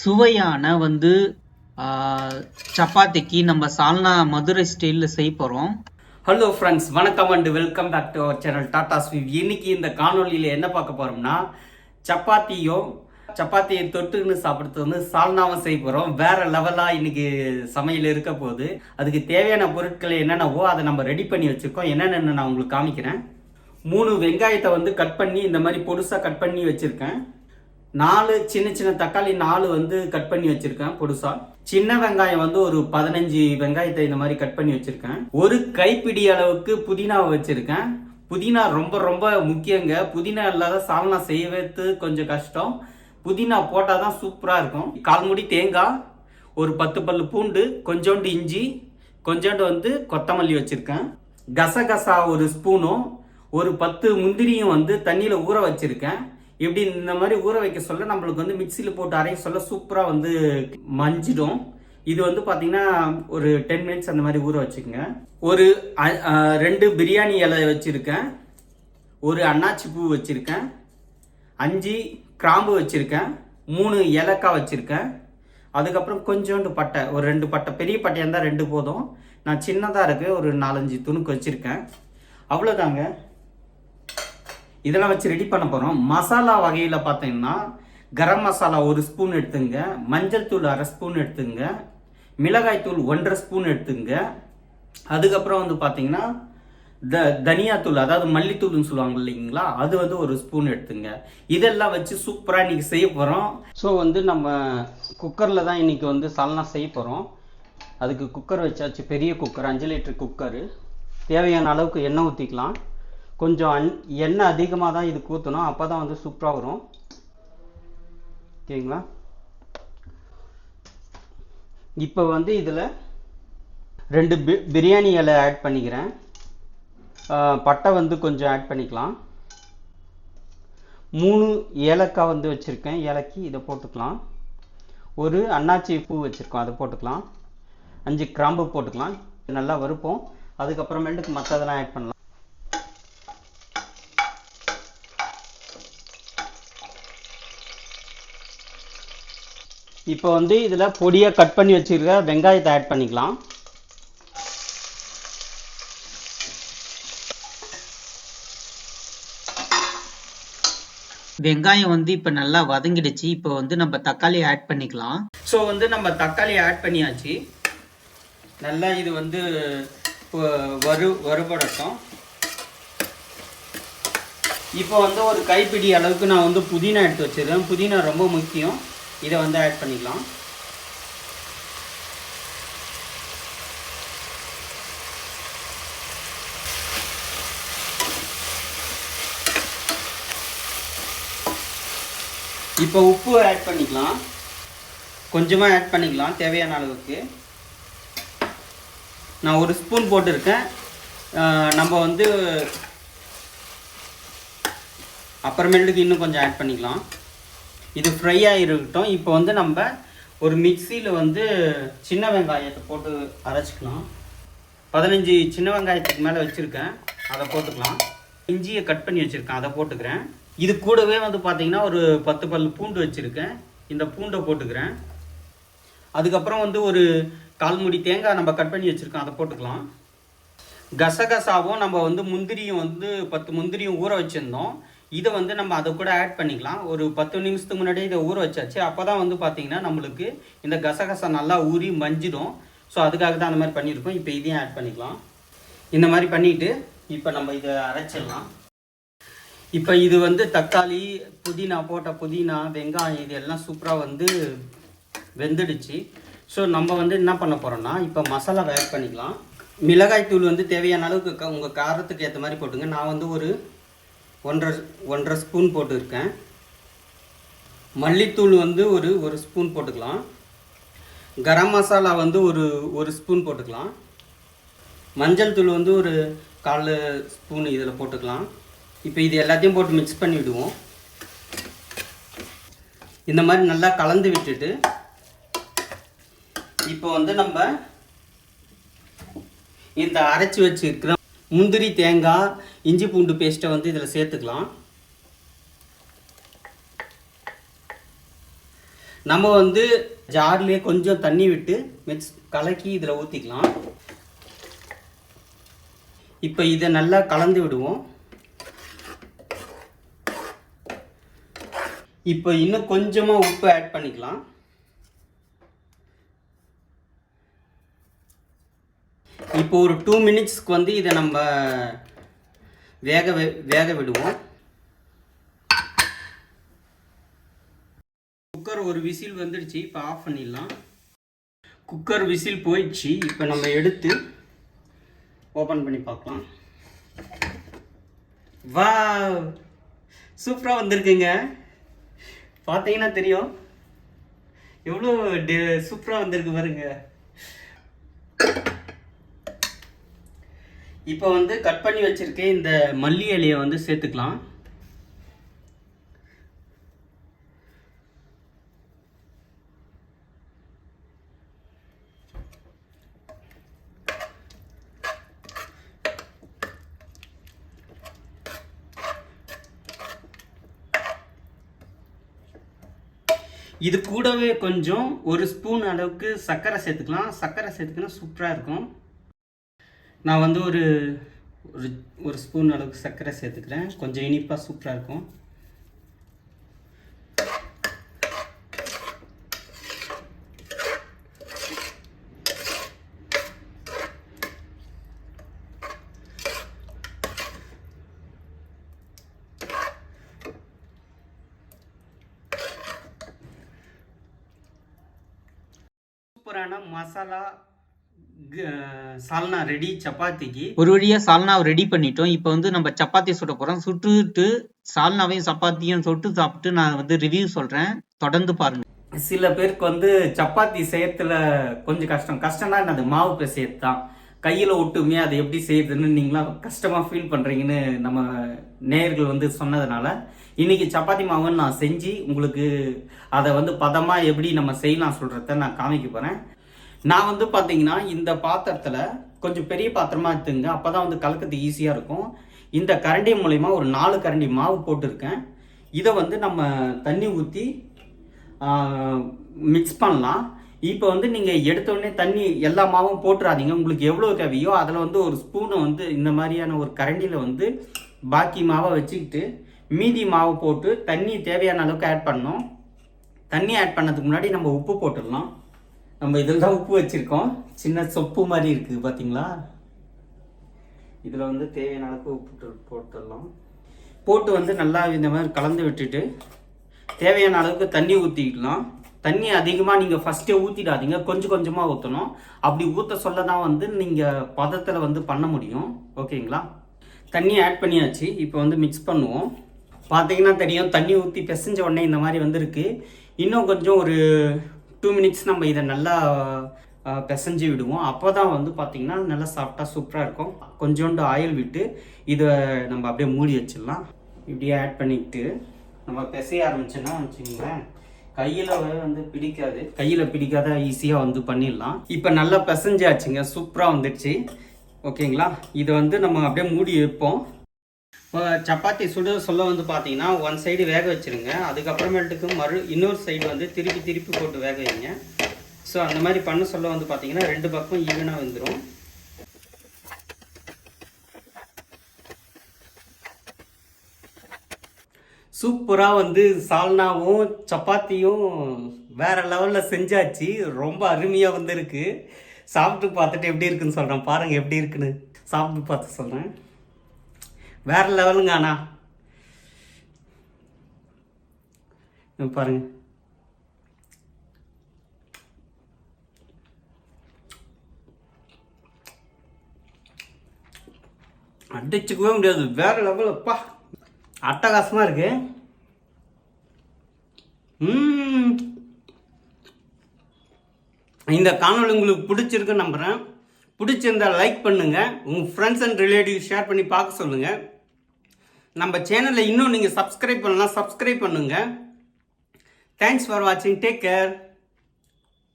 சுவையான ஆ, சப்பாத்திக்கு நம்ம சால்னா மதுரை ஸ்டைலில் செய்ய போகிறோம். ஹலோ ஃப்ரெண்ட்ஸ், வணக்கம் and welcome back to our channel Tata sweet. இன்னைக்கு இந்த காணொலியில் என்ன பார்க்க போகிறோம்னா, சப்பாத்தியை தொட்டுன்னு சாப்பிட்றது சால்னாவும் செய்ய போகிறோம். வேற லெவலாக இன்னைக்கு சமையல் இருக்க போகுது. அதுக்கு தேவையான பொருட்கள் என்னென்னவோ அதை நம்ம ரெடி பண்ணி வச்சுருக்கோம். என்னென்னு நான் உங்களுக்கு காமிக்கிறேன். 3 வெங்காயத்தை கட் பண்ணி இந்த மாதிரி பொடுசாக கட் பண்ணி வச்சுருக்கேன். 4 சின்ன சின்ன தக்காளி 4 கட் பண்ணி வச்சிருக்கேன் பொடுசா. சின்ன வெங்காயம் ஒரு 15 வெங்காயத்தை இந்த மாதிரி கட் பண்ணி வச்சிருக்கேன். ஒரு கைப்பிடி அளவுக்கு புதினாவை வச்சிருக்கேன். புதினா ரொம்ப ரொம்ப முக்கியங்க. புதினா இல்லாத சால்னா செய்வது கொஞ்சம் கஷ்டம். புதினா போட்டால் தான் சூப்பராக இருக்கும். 1/4 மூடி தேங்காய், ஒரு 10 பல்லு பூண்டு, கொஞ்சோண்டு இஞ்சி, கொஞ்சோண்டு கொத்தமல்லி வச்சிருக்கேன். கசகசா ஒரு ஸ்பூனும் ஒரு 10 முந்திரியும் தண்ணியில் ஊற வச்சிருக்கேன். இப்படி இந்த மாதிரி ஊற வைக்க சொல்ல நம்மளுக்கு மிக்சியில் போட்டு அரைக்க சொல்ல சூப்பராக மஞ்சிடும். இது பார்த்தீங்கன்னா ஒரு 10 மினிட்ஸ் அந்த மாதிரி ஊற வச்சுக்கோங்க. ஒரு 2 பிரியாணி இலை வச்சுருக்கேன். ஒரு அன்னாச்சி பூ வச்சுருக்கேன். 5 கிராம்பு வச்சுருக்கேன். 3 ஏலக்காய் வச்சுருக்கேன். அதுக்கப்புறம் கொஞ்சோண்டு பட்டை, ஒரு 2 பட்டை, பெரிய பட்டையாக இருந்தால் 2 போதும். நான் சின்னதாக இருக்குது ஒரு 4-5 துணுக்கு வச்சுருக்கேன். அவ்வளோதாங்க. இதெல்லாம் வச்சு ரெடி பண்ண போகிறோம். மசாலா வகையில் பார்த்தீங்கன்னா கரம் மசாலா 1 ஸ்பூன் எடுத்துங்க, மஞ்சள் தூள் 1/2 ஸ்பூன் எடுத்துங்க, மிளகாய் தூள் 1.5 ஸ்பூன் எடுத்துங்க. அதுக்கப்புறம் பார்த்தீங்கன்னா தனியாத்தூள், அதாவது மல்லித்தூள்னு சொல்லுவாங்க இல்லைங்களா, அது 1 ஸ்பூன் எடுத்துங்க. இதெல்லாம் வச்சு சூப்பராக இன்றைக்கி செய்ய போகிறோம். ஸோ நம்ம குக்கரில் தான் இன்றைக்கி சால்னா செய்ய போகிறோம். அதுக்கு குக்கர் வச்சாச்சு, பெரிய குக்கர், 5 லிட்டர் குக்கரு. தேவையான அளவுக்கு எண்ணெய் ஊற்றிக்கலாம். கொஞ்சம் எண்ணெய் அதிகமாக தான் இதுக்கு ஊற்றணும், அப்போ தான் சூப்பராக வரும். ஓகேங்களா? இப்போ இதில் 2 பிரியாணி இலை ஆட் பண்ணிக்கிறேன். பட்டை கொஞ்சம் ஆட் பண்ணிக்கலாம். 3 ஏலக்காய் வச்சுருக்கேன், ஏலக்கி இதை போட்டுக்கலாம். ஒரு அன்னாச்சி பூ வச்சுருக்கோம், அதை போட்டுக்கலாம். 5 கிராம்பு போட்டுக்கலாம். நல்லா வறுப்போம். அதுக்கப்புறமேட்டுக்கு மற்றதெல்லாம் ஆட் பண்ணலாம். இப்போ இதில் பொடியாக கட் பண்ணி வச்சுருக்க வெங்காயத்தை ஆட் பண்ணிக்கலாம். வெங்காயம் இப்போ நல்லா வதங்கிடுச்சு. இப்போ நம்ம தக்காளி ஆட் பண்ணிக்கலாம். ஸோ நம்ம தக்காளி ஆட் பண்ணியாச்சு. நல்லா இது வறுபடட்டும். இப்போ ஒரு கைப்பிடி அளவுக்கு நான் புதினா எடுத்து வச்சிருக்கேன். புதினா ரொம்ப முக்கியம். இதை ஆட் பண்ணிக்கலாம். இப்போ உப்பு ஆட் பண்ணிக்கலாம். கொஞ்சமாக ஆட் பண்ணிக்கலாம், தேவையான அளவுக்கு. நான் 1 ஸ்பூன் போட்டிருக்கேன். நம்ம அப்புறமேட்டுக்கு இன்னும் கொஞ்சம் ஆட் பண்ணிக்கலாம். இது ஃப்ரை ஆகிருக்கட்டும். இப்போ நம்ம ஒரு மிக்சியில் சின்ன வெங்காயத்தை போட்டு அரைச்சிக்கலாம். 15 சின்ன வெங்காயத்துக்கு மேலே வச்சுருக்கேன், அதை போட்டுக்கலாம். இஞ்சியை கட் பண்ணி வச்சுருக்கேன், அதை போட்டுக்கிறேன். இது கூடவே பார்த்தீங்கன்னா ஒரு 10 பல் பூண்டு வச்சுருக்கேன், இந்த பூண்டை போட்டுக்கிறேன். அதுக்கப்புறம் ஒரு 1/4 மூடி தேங்காய் நம்ம கட் பண்ணி வச்சுருக்கோம், அதை போட்டுக்கலாம். கசகசாவும் நம்ம முந்திரியும் 10 முந்திரியும் ஊற வச்சுருந்தோம். இதை நம்ம அதை கூட ஆட் பண்ணிக்கலாம். ஒரு 10 நிமிஷத்துக்கு முன்னாடியே இதை ஊற வச்சாச்சு. அப்போ தான் பார்த்தீங்கன்னா நம்மளுக்கு இந்த கசகசா நல்லா ஊறி மஞ்சிடும். ஸோ அதுக்காக தான் அந்த மாதிரி பண்ணியிருக்கோம். இப்போ இதையும் ஆட் பண்ணிக்கலாம். இந்த மாதிரி பண்ணிவிட்டு இப்போ நம்ம இதை அரைச்சிடலாம். இப்போ இது தக்காளி, புதினா, போட்ட புதினா, வெங்காயம் இது எல்லாம் சூப்பராக வெந்துடுச்சு. ஸோ நம்ம என்ன பண்ண போகிறோம்னா, இப்போ மசாலாவை ஆட் பண்ணிக்கலாம். மிளகாய் தூள் தேவையான அளவுக்கு உங்கள் காரத்துக்கு ஏற்ற மாதிரி போட்டுங்க. நான் ஒரு 1.5 ஸ்பூன் போட்டுருக்கேன். மல்லித்தூள் ஒரு ஸ்பூன் போட்டுக்கலாம். கரம் மசாலா ஒரு ஸ்பூன் போட்டுக்கலாம். மஞ்சள் தூள் ஒரு 1/4 ஸ்பூன் இதில் போட்டுக்கலாம். இப்போ இது எல்லாத்தையும் போட்டு மிக்ஸ் பண்ணி விடுவோம். இந்த மாதிரி நல்லா கலந்து விட்டுட்டு இப்போ நம்ம இந்த அரைச்சி வச்சுருக்கிற முந்திரி, தேங்காய், இஞ்சி பூண்டு பேஸ்ட்டை இதில் சேர்த்துக்கலாம். நம்ம வந்து ஜார்லேயே கொஞ்சம் தண்ணி விட்டு மிக்ஸ் கலக்கி இதில் ஊற்றிக்கலாம். இப்போ இதை நல்லா கலந்து விடுவோம். இப்போ இன்னும் கொஞ்சமாக உப்பு ஆட் பண்ணிக்கலாம். இப்போ ஒரு 2 மினிட்ஸ்க்கு வந்து இதை நம்ம வேக விடுவோம். குக்கர் ஒரு விசில் வந்துடுச்சு. இப்போ ஆஃப் பண்ணிடலாம். குக்கர் விசில் போயிடுச்சு. இப்போ நம்ம எடுத்து ஓப்பன் பண்ணி பார்க்கலாம். வா, சூப்பராக வந்திருக்குங்க. பார்த்தீங்கன்னா தெரியும் எவ்வளோ சூப்பராக வந்திருக்கு பாருங்க. இப்போ வந்து கட் பண்ணி வச்சிருக்கேன் இந்த மல்லி இலையை வந்து சேர்த்துக்கலாம். இது கூடவே கொஞ்சம் ஒரு ஸ்பூன் அளவுக்கு சர்க்கரை சேர்த்துக்கலாம். சர்க்கரை சேர்த்துக்கினா சூப்பராக இருக்கும். நான் வந்து ஒரு ஸ்பூன் அளவுக்கு சர்க்கரை சேர்த்துக்கிறேன். கொஞ்சம் இனிப்பாக சூப்பராக இருக்கும். சூப்பரான மசாலா சால்னா ரெடி சப்பாத்திக்கு. ஒரு வழியா சால்னாவை ரெடி பண்ணிட்டோம். இப்போ வந்து நம்ம சப்பாத்தி சுட போறோம். சுட்டுட்டு சால்னாவையும் சப்பாத்தியும் சுட்டு சாப்பிட்டு நான் வந்து ரிவ்யூ சொல்றேன். தொடர்ந்து பாருங்க. சில பேருக்கு வந்து சப்பாத்தி செய்யறதுல கொஞ்சம் கஷ்டம்னா என்னது, மாவு பிசையறது தான். கையில் ஒட்டுமே அதை எப்படி செய்யறதுன்னு நீங்களாம் கஷ்டமாக ஃபீல் பண்ணுறீங்கன்னு நம்ம நேயர்கள் வந்து சொன்னதுனால இன்னைக்கு சப்பாத்தி மாவுன்னு நான் செஞ்சு உங்களுக்கு அதை வந்து பதமாக எப்படி நம்ம செய்யலாம் சொல்கிறத நான் காமிக்க போகிறேன். நான் வந்து பார்த்தீங்கன்னா இந்த பாத்திரத்தில் கொஞ்சம் பெரிய பாத்திரமாக எடுத்துங்க, அப்போ தான் வந்து கலக்கிறதுக்கு ஈஸியாக இருக்கும். இந்த கரண்டி மூலயமா ஒரு 4 கரண்டி மாவு போட்டிருக்கேன். இதை வந்து நம்ம தண்ணி ஊற்றி மிக்ஸ் பண்ணலாம். இப்போ வந்து நீங்கள் எடுத்தோடனே தண்ணி எல்லா மாவும் போட்டுறாதீங்க. உங்களுக்கு எவ்வளோ தேவையோ அதில் வந்து ஒரு ஸ்பூனை வந்து இந்த மாதிரியான ஒரு கரண்டியில் வந்து பாக்கி மாவை வச்சுக்கிட்டு மீதி மாவை போட்டு தண்ணி தேவையான அளவுக்கு ஆட் பண்ணோம். தண்ணி ஆட் பண்ணதுக்கு முன்னாடி நம்ம உப்பு போட்டுடலாம். நம்ம இதில் தான் உப்பு வச்சுருக்கோம். சின்ன சொப்பு மாதிரி இருக்குது பார்த்தீங்களா. இதில் வந்து தேவையான அளவுக்கு உப்பு போட்டுடலாம். போட்டு வந்து நல்லா இந்த மாதிரி கலந்து விட்டுட்டு தேவையான அளவுக்கு தண்ணி ஊற்றிக்கலாம். தண்ணி அதிகமாக நீங்கள் ஃபஸ்ட்டே ஊற்றிடாதீங்க, கொஞ்சம் கொஞ்சமாக ஊற்றணும். அப்படி ஊற்ற சொல்ல தான் வந்து நீங்கள் பதத்தில் வந்து பண்ண முடியும். ஓகேங்களா. தண்ணி ஆட் பண்ணியாச்சு. இப்போ வந்து மிக்ஸ் பண்ணுவோம். பார்த்தீங்கன்னா தெரியும், தண்ணி ஊற்றி பிசைஞ்ச உடனே இந்த மாதிரி வந்துருக்கு. இன்னும் கொஞ்சம் ஒரு 2 மினிட்ஸ் நம்ம இதை நல்லா பிசைஞ்சு விடுவோம். அப்போ தான் வந்து பார்த்திங்கன்னா நல்லா சாஃப்டாக சூப்பராக இருக்கும். கொஞ்சோண்டு ஆயில் விட்டு இதை நம்ம அப்படியே மூடி வச்சிடலாம். இப்படியே ஆட் பண்ணிக்கிட்டு நம்ம பிசைய ஆரம்பிச்சோன்னா வச்சுக்கோங்களேன், கையில் வந்து பிடிக்காது. கையில் பிடிக்காத ஈஸியாக வந்து பண்ணிடலாம். இப்போ நல்லா பிசைஞ்சாச்சுங்க, சூப்பராக வந்துடுச்சு. ஓகேங்களா. இதை வந்து நம்ம அப்படியே மூடி வைப்போம். இப்போ சப்பாத்தி சுட சொல்ல வந்து பார்த்தீங்கன்னா 1 சைடு வேக வச்சுருங்க. அதுக்கப்புறமேட்டுக்கு இன்னொரு சைடு வந்து திருப்பி போட்டு வேக வைங்க. ஸோ அந்த மாதிரி பண்ண சொல்ல வந்து பார்த்தீங்கன்னா 2 பக்கம் ஈவனாக வந்துடும். சூப்பராக வந்து சால்னாவும் சப்பாத்தியும் வேற லெவலில் செஞ்சாச்சு. ரொம்ப அருமையாக வந்துருக்கு. சாப்பிட்டு பார்த்துட்டு எப்படி இருக்குன்னு சொல்கிறேன். பாருங்கள் எப்படி இருக்குன்னு சாப்பிட்டு பார்த்து சொல்கிறேன். வேற லெவலுங்க. அண்ணா பாருங்க, அடிச்சுக்கவே முடியாது. வேற லெவல். அப்பா அட்டகாசமா இருக்கு. இந்த காணொளி உங்களுக்கு பிடிச்சிருக்குன்னு நம்புறேன். பிடிச்சிருந்தா லைக் பண்ணுங்க, உங்க ஃப்ரெண்ட்ஸ் அண்ட் ரிலேட்டிவ் ஷேர் பண்ணி பார்க்க சொல்லுங்க. நம்ம சேனலை இன்னும் நீங்கள் சப்ஸ்கிரைப் பண்ணலாம், சப்ஸ்கிரைப் பண்ணுங்க. தேங்க்ஸ் ஃபார் வாட்சிங். Take care.